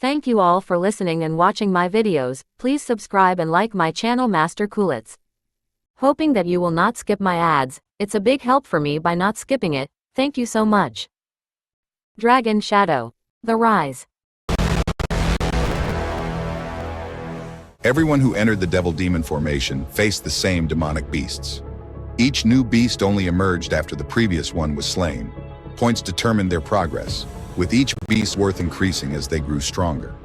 Thank you all for listening and watching my videos. Please subscribe and like my channel Master Coolits. Hoping that you will not skip my ads. It's a big help for me by not skipping it. Thank you so much. Dragon Shadow. The Rise. Everyone who entered the Devil Demon formation faced the same demonic beasts. Each new beast only emerged after the previous one was slain. Points determined their progress, with each beast's worth increasing as they grew stronger.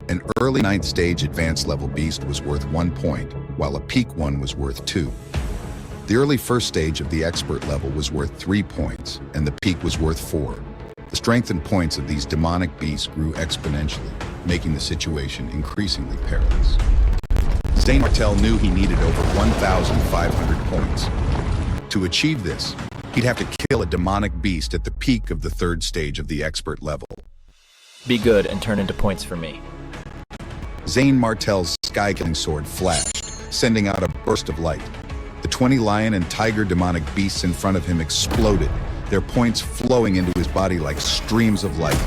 An early 9th stage advanced level beast was worth 1 point, while a peak one was worth 2. The early 1st stage of the expert level was worth 3 points, and the peak was worth 4. The strength and points of these demonic beasts grew exponentially, making the situation increasingly perilous. Zane Martel knew he needed over 1,500 points. To achieve this, he'd have to kill a demonic beast at the peak of the 3rd stage of the expert level. Be good and turn into points for me. Zane Martel's sky-killing sword flashed, sending out a burst of light. The 20 lion and tiger demonic beasts in front of him exploded, their points flowing into his body like streams of light.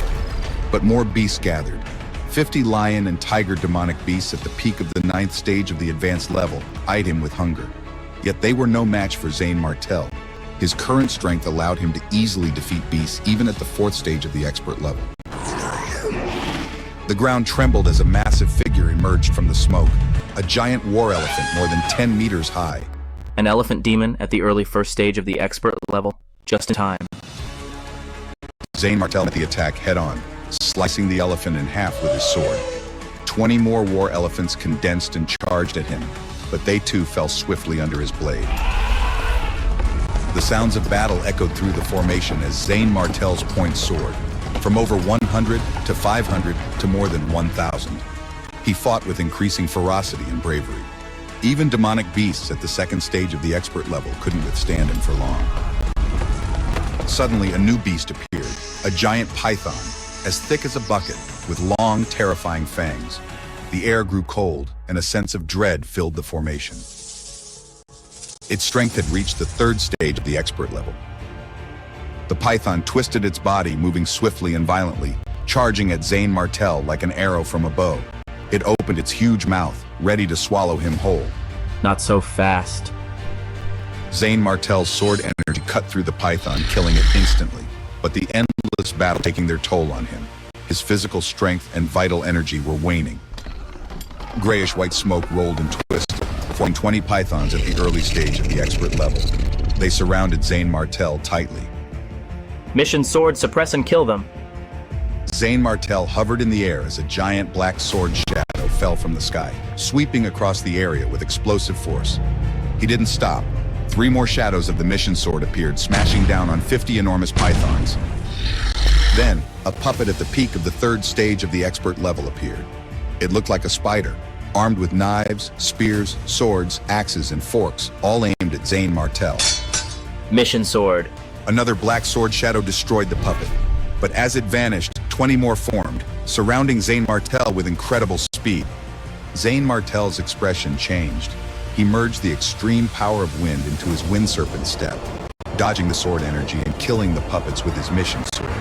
But more beasts gathered. 50 lion and tiger demonic beasts at the peak of the 9th stage of the advanced level eyed him with hunger. Yet they were no match for Zane Martel. His current strength allowed him to easily defeat beasts even at the 4th stage of the expert level. The ground trembled as a massive figure emerged from the smoke, a giant war elephant more than 10 meters high. An elephant demon at the early 1st stage of the expert level, just in time. Zane Martel met the attack head-on, slicing the elephant in half with his sword. 20 more war elephants condensed and charged at him, but they too fell swiftly under his blade. The sounds of battle echoed through the formation as Zane Martel's point soared, from over 100 to 500 to more than 1,000. He fought with increasing ferocity and bravery. Even demonic beasts at the 2nd stage of the expert level couldn't withstand him for long. Suddenly, a new beast appeared, a giant python, as thick as a bucket, with long, terrifying fangs. The air grew cold, and a sense of dread filled the formation. Its strength had reached the 3rd stage of the expert level. The python twisted its body, moving swiftly and violently, charging at Zane Martel like an arrow from a bow. It opened its huge mouth, ready to swallow him whole. Not so fast. Zane Martel's sword energy cut through the python, killing it instantly, but the endless battle taking their toll on him. His physical strength and vital energy were waning. Grayish-white smoke rolled and twisted, forming 20 pythons at the early stage of the expert level. They surrounded Zane Martel tightly. Mission sword, suppress and kill them. Zane Martel hovered in the air as a giant black sword shadow fell from the sky, sweeping across the area with explosive force. He didn't stop. 3 more shadows of the mission sword appeared, smashing down on 50 enormous pythons. Then, a puppet at the peak of the 3rd stage of the expert level appeared. It looked like a spider, armed with knives, spears, swords, axes, and forks, all aimed at Zane Martel. Mission sword. Another black sword shadow destroyed the puppet, but as it vanished, 20 more formed, surrounding Zane Martel with incredible speed. Zane Martel's expression changed. He merged the extreme power of wind into his wind serpent step, dodging the sword energy and killing the puppets with his mission sword.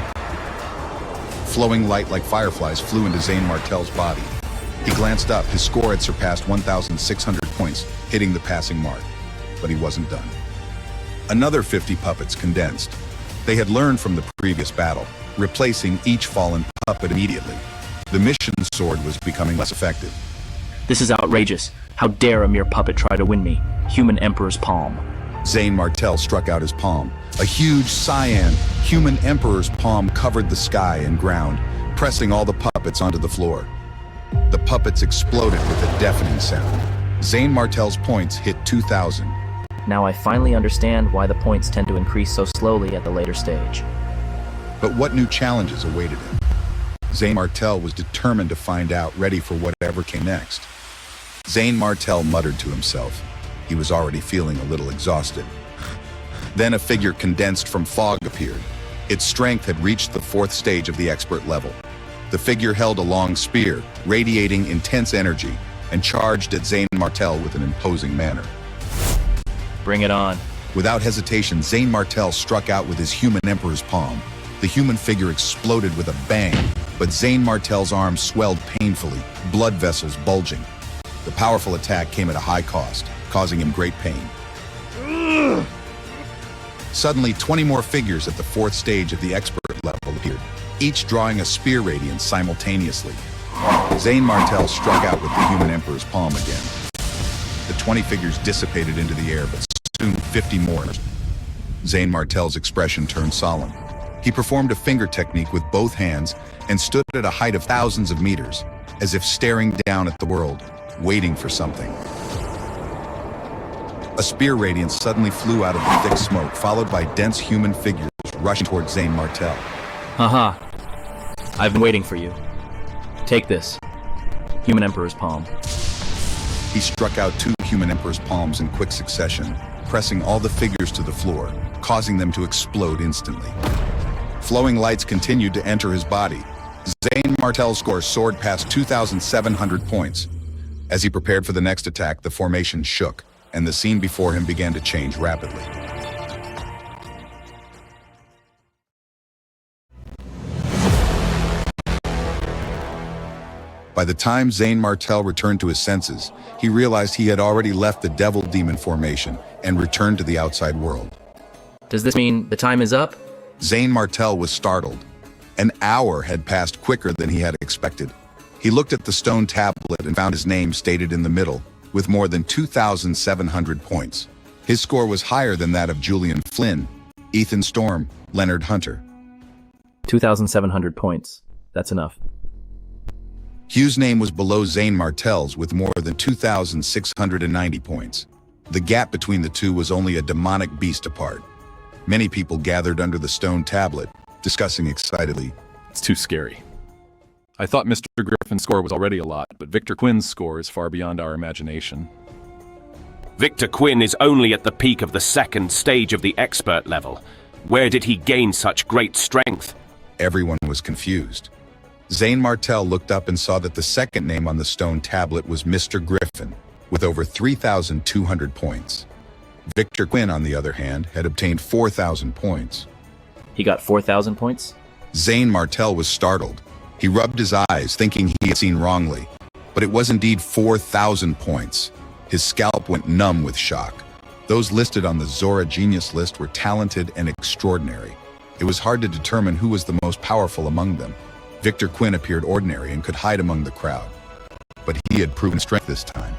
Flowing light like fireflies flew into Zane Martel's body. He glanced up. His score had surpassed 1,600 points, hitting the passing mark. But he wasn't done. Another 50 puppets condensed. They had learned from the previous battle, replacing each fallen puppet immediately. The mission sword was becoming less effective. This is outrageous. How dare a mere puppet try to win me? Human Emperor's palm. Zane Martel struck out his palm. A huge cyan, human Emperor's palm covered the sky and ground, pressing all the puppets onto the floor. The puppets exploded with a deafening sound. Zane Martel's points hit 2,000. Now I finally understand why the points tend to increase so slowly at the later stage. But what new challenges awaited him? Zane Martel was determined to find out, ready for whatever came next. Zane Martel muttered to himself. He was already feeling a little exhausted. Then a figure condensed from fog appeared. Its strength had reached the 4th stage of the expert level. The figure held a long spear, radiating intense energy, and charged at Zane Martel with an imposing manner. Bring it on. Without hesitation, Zane Martel struck out with his human Emperor's palm. The human figure exploded with a bang, but Zane Martel's arms swelled painfully, blood vessels bulging. The powerful attack came at a high cost, causing him great pain. Suddenly, 20 more figures at the fourth stage of the expert level appeared, each drawing a spear radiance simultaneously. Zane Martel struck out with the human emperor's palm again. The 20 figures dissipated into the air, but soon 50 more. Zane Martel's expression turned solemn. He performed a finger technique with both hands and stood at a height of thousands of meters, as if staring down at the world, waiting for something. A spear radiance suddenly flew out of the thick smoke, followed by dense human figures rushing toward Zane Martel. Haha. I've been waiting for you. Take this. Human Emperor's palm. He struck out 2 human emperor's palms in quick succession, pressing all the figures to the floor, causing them to explode instantly. Flowing lights continued to enter his body. Zane Martel's score soared past 2,700 points. As he prepared for the next attack, the formation shook, and the scene before him began to change rapidly. By the time Zane Martel returned to his senses, he realized he had already left the Devil Demon formation and returned to the outside world. Does this mean the time is up? Zane Martel was startled. An hour had passed quicker than he had expected. He looked at the stone tablet and found his name stated in the middle, with more than 2,700 points. His score was higher than that of Julian Flynn, Ethan Storm, Leonard Hunter. 2,700 points. That's enough. Hugh's name was below Zane Martel's with more than 2,690 points. The gap between the two was only a demonic beast apart. Many people gathered under the stone tablet, discussing excitedly. It's too scary. I thought Mr. Griffin's score was already a lot, but Victor Quinn's score is far beyond our imagination. Victor Quinn is only at the peak of the second stage of the expert level. Where did he gain such great strength? Everyone was confused. Zane Martel looked up and saw that the second name on the stone tablet was Mr. Griffin, with over 3,200 points. Victor Quinn, on the other hand, had obtained 4,000 points. He got 4,000 points? Zane Martel was startled. He rubbed his eyes, thinking he had seen wrongly. But it was indeed 4,000 points. His scalp went numb with shock. Those listed on the Zora Genius list were talented and extraordinary. It was hard to determine who was the most powerful among them. Victor Quinn appeared ordinary and could hide among the crowd. But he had proven strength this time.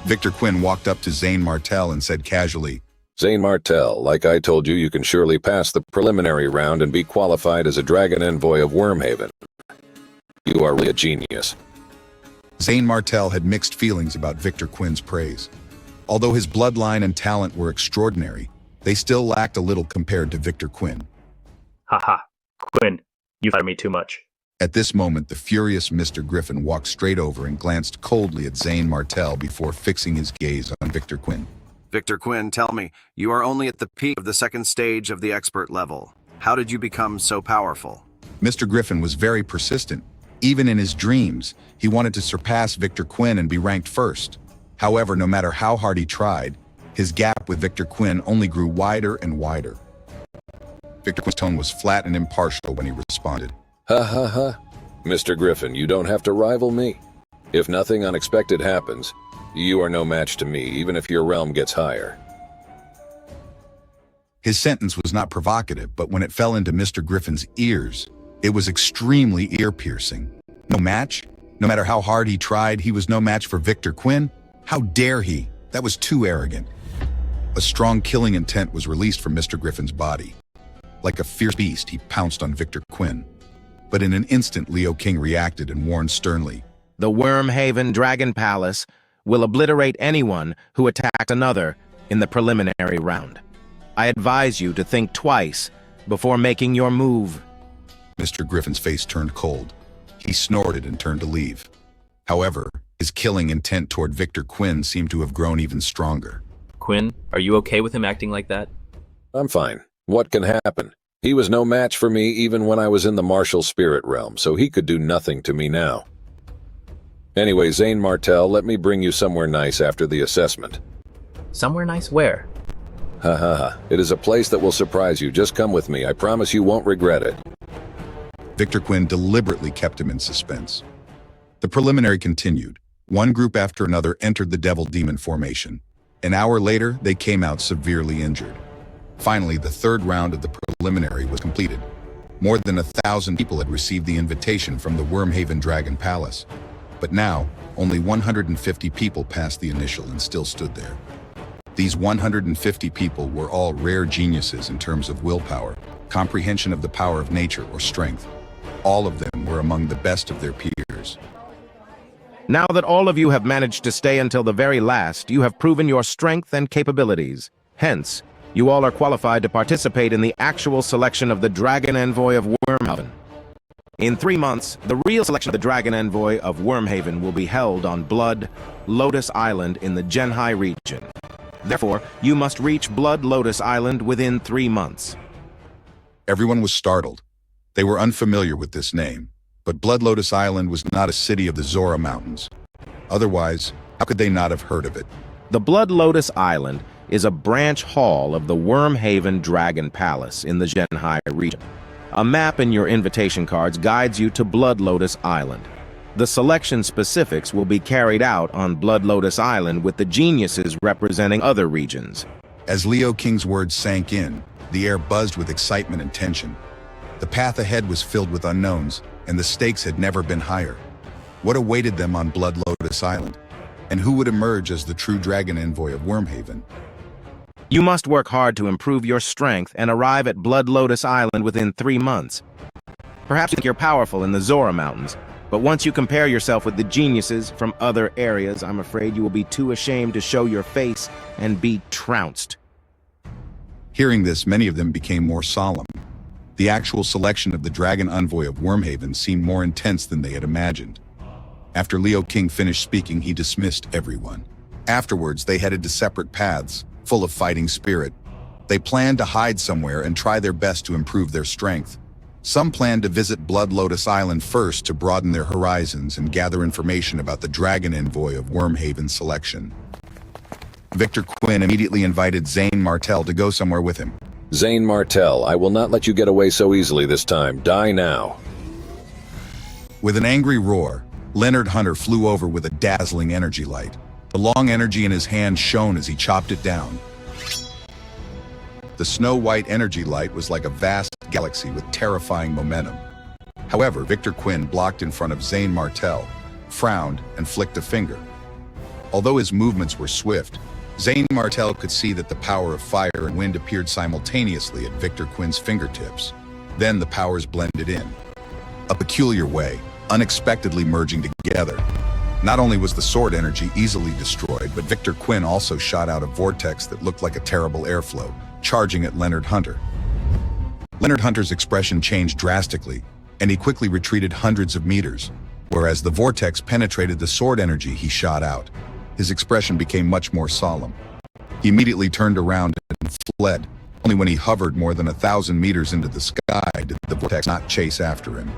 Victor Quinn walked up to Zane Martel and said casually, Zane Martel, like I told you, you can surely pass the preliminary round and be qualified as a Dragon Envoy of Wormhaven. You are really a genius. Zane Martel had mixed feelings about Victor Quinn's praise. Although his bloodline and talent were extraordinary, they still lacked a little compared to Victor Quinn. Haha. Quinn, you flatter me too much. At this moment, the furious Mr. Griffin walked straight over and glanced coldly at Zane Martel before fixing his gaze on Victor Quinn. Victor Quinn, tell me, you are only at the peak of the second stage of the expert level. How did you become so powerful? Mr. Griffin was very persistent. Even in his dreams, he wanted to surpass Victor Quinn and be ranked first. However, no matter how hard he tried, his gap with Victor Quinn only grew wider and wider. Victor Quinn's tone was flat and impartial when he responded. Ha ha ha. Mr. Griffin, you don't have to rival me. If nothing unexpected happens, you are no match to me, even if your realm gets higher. His sentence was not provocative, but when it fell into Mr. Griffin's ears, it was extremely ear-piercing. No match? No matter how hard he tried, he was no match for Victor Quinn? How dare he? That was too arrogant. A strong killing intent was released from Mr. Griffin's body. Like a fierce beast, he pounced on Victor Quinn. But in an instant, Leo King reacted and warned sternly. The Wormhaven Dragon Palace will obliterate anyone who attacks another in the preliminary round. I advise you to think twice before making your move. Mr. Griffin's face turned cold. He snorted and turned to leave. However, his killing intent toward Victor Quinn seemed to have grown even stronger. Quinn, are you okay with him acting like that? I'm fine. What can happen? He was no match for me even when I was in the martial spirit realm, so he could do nothing to me now. Anyway, Zane Martel, let me bring you somewhere nice after the assessment. Somewhere nice where? Ha ha ha. It is a place that will surprise you. Just come with me. I promise you won't regret it. Victor Quinn deliberately kept him in suspense. The preliminary continued. One group after another entered the Devil Demon formation. An hour later, they came out severely injured. Finally, the third round of the preliminary was completed. More than 1,000 people had received the invitation from the Wormhaven Dragon Palace. But now, only 150 people passed the initial and still stood there. These 150 people were all rare geniuses in terms of willpower, comprehension of the power of nature or strength. All of them were among the best of their peers. Now that all of you have managed to stay until the very last, you have proven your strength and capabilities. Hence, you all are qualified to participate in the actual selection of the Dragon Envoy of Wormhaven. In 3 months, the real selection of the Dragon Envoy of Wormhaven will be held on Blood Lotus Island in the Genhai region. Therefore, you must reach Blood Lotus Island within 3 months. Everyone was startled. They were unfamiliar with this name, but Blood Lotus Island was not a city of the Zora Mountains. Otherwise, how could they not have heard of it? The Blood Lotus Island is a branch hall of the Wormhaven Dragon Palace in the Genhai region. A map in your invitation cards guides you to Blood Lotus Island. The selection specifics will be carried out on Blood Lotus Island with the geniuses representing other regions. As Leo King's words sank in, the air buzzed with excitement and tension. The path ahead was filled with unknowns, and the stakes had never been higher. What awaited them on Blood Lotus Island? And who would emerge as the true Dragon Envoy of Wormhaven? You must work hard to improve your strength and arrive at Blood Lotus Island within 3 months. Perhaps you think you're powerful in the Zora Mountains, but once you compare yourself with the geniuses from other areas, I'm afraid you will be too ashamed to show your face and be trounced. Hearing this, many of them became more solemn. The actual selection of the Dragon Envoy of Wormhaven seemed more intense than they had imagined. After Leo King finished speaking, he dismissed everyone. Afterwards, they headed to separate paths, full of fighting spirit. They planned to hide somewhere and try their best to improve their strength. Some planned to visit Blood Lotus Island first to broaden their horizons and gather information about the Dragon Envoy of Wormhaven's selection. Victor Quinn immediately invited Zane Martel to go somewhere with him. Zane Martel, I will not let you get away so easily this time. Die now. With an angry roar, Leonard Hunter flew over with a dazzling energy light. The long energy in his hand shone as he chopped it down. The snow-white energy light was like a vast galaxy with terrifying momentum. However, Victor Quinn blocked in front of Zane Martel, frowned, and flicked a finger. Although his movements were swift, Zane Martel could see that the power of fire and wind appeared simultaneously at Victor Quinn's fingertips. Then the powers blended in a peculiar way, unexpectedly merging together. Not only was the sword energy easily destroyed, but Victor Quinn also shot out a vortex that looked like a terrible airflow, charging at Leonard Hunter. Leonard Hunter's expression changed drastically, and he quickly retreated hundreds of meters, whereas the vortex penetrated the sword energy he shot out. His expression became much more solemn. He immediately turned around and fled. Only when he hovered more than 1,000 meters into the sky did the vortex not chase after him.